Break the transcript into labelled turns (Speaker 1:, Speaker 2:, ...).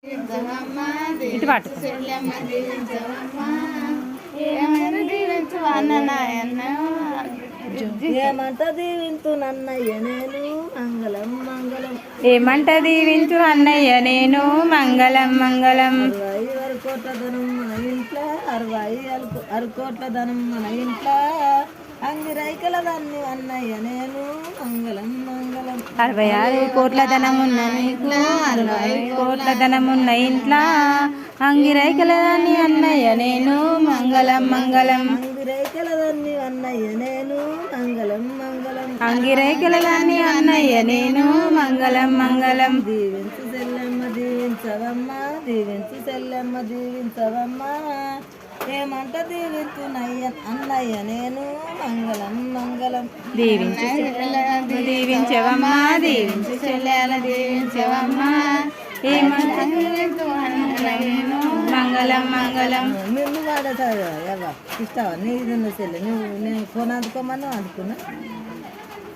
Speaker 1: ఇటు పాటు
Speaker 2: ఏమంట దీవింతు నన్నయ్య నేను మంగళం మంగళం.
Speaker 1: ఏమంట దీవించు అన్నయ్య నేను మంగళం మంగళం.
Speaker 2: 60 కోట్ల ధనం మన ఇంట్లో 60 కోట్ల ధనం మన ఇంట్లో అంగిరైకల దాన్ని అన్నయ్య నేను మంగళం మంగళం.
Speaker 1: 66 కోట్ల ధనమున్న నీకు 60 కోట్ల ధనమున్న ఇంట్లో అంగిరైకల దాన్ని అన్నయ్య నేను మంగళం మంగళం.
Speaker 2: అంగిరైకల దాన్ని అన్నయ్య నేను మంగళం మంగళం.
Speaker 1: అంగిరైకల దాన్ని అన్నయ్య నేను మంగళం మంగళం.
Speaker 2: దీవించు సెల్లమ్మ దీవించవమ్మ దీవించు సెల్లమ్మ దీవించవమ్మ. ఏమంట దీవించునయ్య అన్నయ్య నేను మంగళం మంగళం.
Speaker 1: దీవించు దీవించవమ్మా దీవించు చెల్లెల దీవించవమ్మా. ఏమంట నేను మంగళం మంగళం.
Speaker 2: నిన్ను వాడతా ఇష్టవా నీ ఇది సెల్లె నువ్వు నేను ఫోన్ అందుకోమని అందుకున్నా.